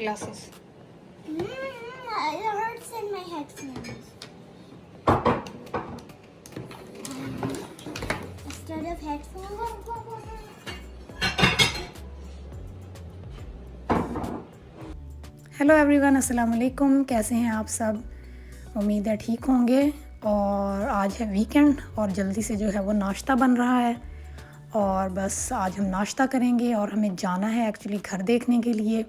glasses. It hurts in my headphones. Instead of headphones. Hello everyone, अस्सलाम वालेकुम। कैसे हैं आप सब? उम्मीद है ठीक होंगे। और आज है वीकेंड और जल्दी से जो है वो नाश्ता बन रहा है और बस आज हम नाश्ता करेंगे और हमें जाना है एक्चुअली घर देखने के लिए।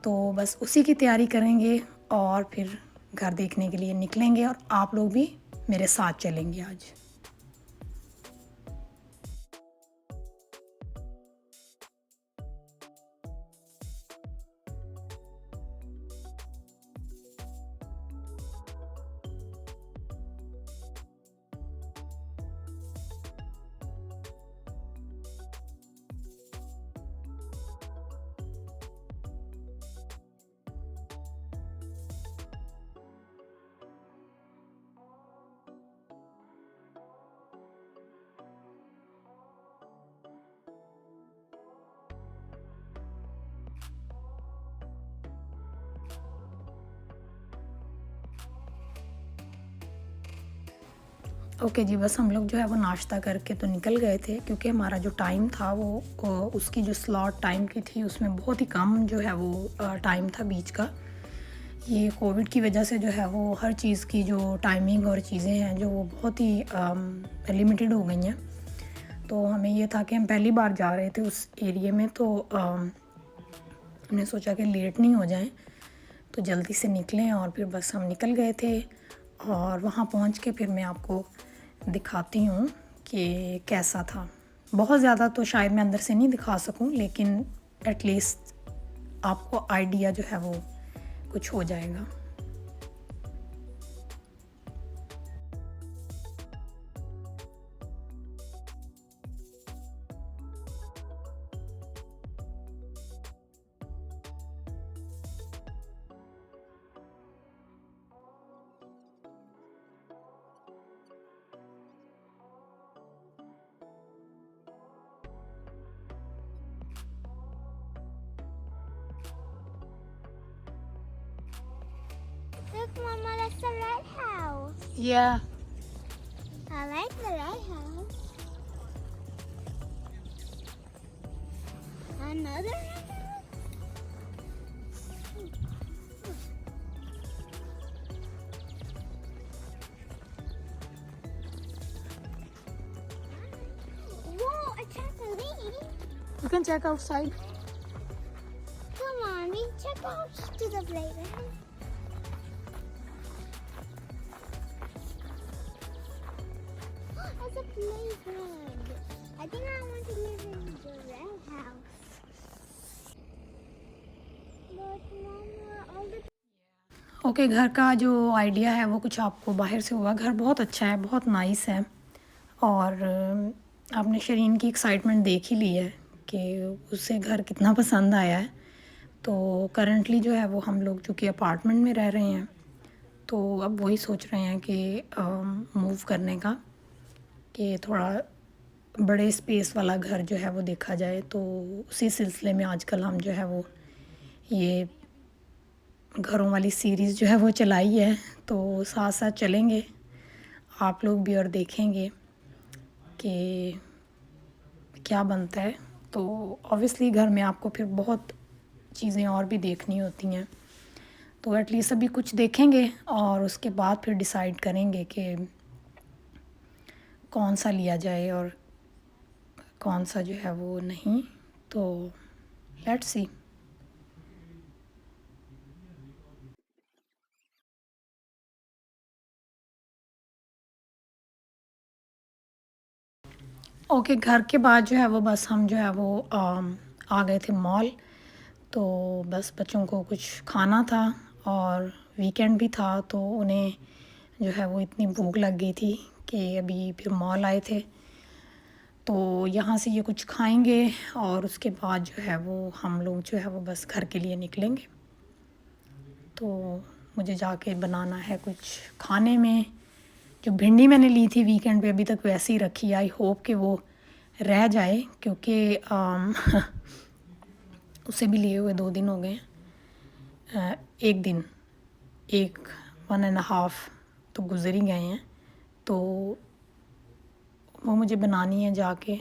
तो बस उसी की तैयारी करेंगे और फिर घर देखने के लिए निकलेंगे और आप लोग भी मेरे साथ चलेंगे आज। ओके जी, बस हम लोग जो है वो नाश्ता करके तो निकल गए थे क्योंकि हमारा जो टाइम था वो उसकी जो स्लॉट टाइम की थी उसमें बहुत ही कम जो है वो टाइम था बीच का। ये कोविड की वजह से जो है वो हर चीज़ की जो टाइमिंग और चीज़ें हैं जो वो बहुत ही लिमिटेड हो गई हैं। तो हमें ये था कि हम पहली बार जा रहे थे उस एरिया में, तो हमने सोचा कि लेट नहीं हो जाएं तो जल्दी से निकलें और फिर बस हम निकल गए थे। और वहाँ पहुँच के फिर मैं आपको दिखाती हूँ कि कैसा था। बहुत ज़्यादा तो शायद मैं अंदर से नहीं दिखा सकूँ, लेकिन एटलीस्ट आपको आइडिया जो है वो कुछ हो जाएगा। Look, Mama, that's the lighthouse. Yeah. I like the lighthouse. Another lighthouse? Whoa, a trampoline. You can check outside. Come on, we check out to the playground. It's a playground. I think I want to live in the red house. But Mama, all the okay, घर का जो idea है वो कुछ आपको बाहर से हुआ। घर बहुत अच्छा है, बहुत नाइस है और आपने शरीन की एक्साइटमेंट देख ही ली है कि उसे घर कितना पसंद आया है। तो करंटली जो है वो हम लोग चूँकि अपार्टमेंट में रह रहे हैं तो अब वही सोच रहे हैं कि मूव करने का, कि थोड़ा बड़े स्पेस वाला घर जो है वो देखा जाए। तो उसी सिलसिले में आजकल हम जो है वो ये घरों वाली सीरीज़ जो है वो चलाई है, तो साथ साथ चलेंगे आप लोग भी और देखेंगे कि क्या बनता है। तो ऑब्वियसली घर में आपको फिर बहुत चीज़ें और भी देखनी होती हैं, तो एटलीस्ट अभी कुछ देखेंगे और उसके बाद फिर डिसाइड करेंगे कि कौन सा लिया जाए और कौन सा जो है वो नहीं। तो लेट्स सी। ओके, घर के बाद जो है वो बस हम जो है वो आ गए थे मॉल। तो बस बच्चों को कुछ खाना था और वीकेंड भी था, तो उन्हें जो है वो इतनी भूख लग गई थी कि अभी फिर मॉल आए थे। तो यहाँ से ये कुछ खाएंगे और उसके बाद जो है वो हम लोग जो है वो बस घर के लिए निकलेंगे। तो मुझे जाके बनाना है कुछ खाने में। जो भिंडी मैंने ली थी वीकेंड पे अभी तक वैसे ही रखी है, आई होप कि वो रह जाए क्योंकि उसे भी लिए हुए 2 दिन हो गए हैं। एक दिन, एक 1.5 तो गुज़र ही गए हैं, तो वो मुझे बनानी है जाके।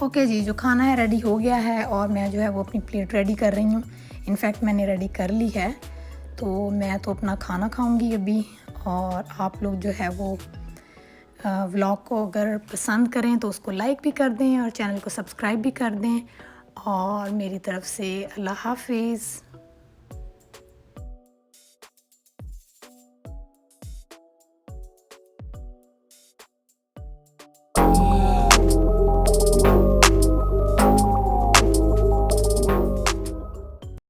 ओके जी, जो खाना है रेडी हो गया है और मैं जो है वो अपनी प्लेट रेडी कर रही हूँ। इनफैक्ट मैंने रेडी कर ली है, तो मैं तो अपना खाना खाऊंगी अभी। और आप लोग जो है वो व्लॉग को अगर पसंद करें तो उसको लाइक भी कर दें और चैनल को सब्सक्राइब भी कर दें। और मेरी तरफ से अल्लाह हाफिज़।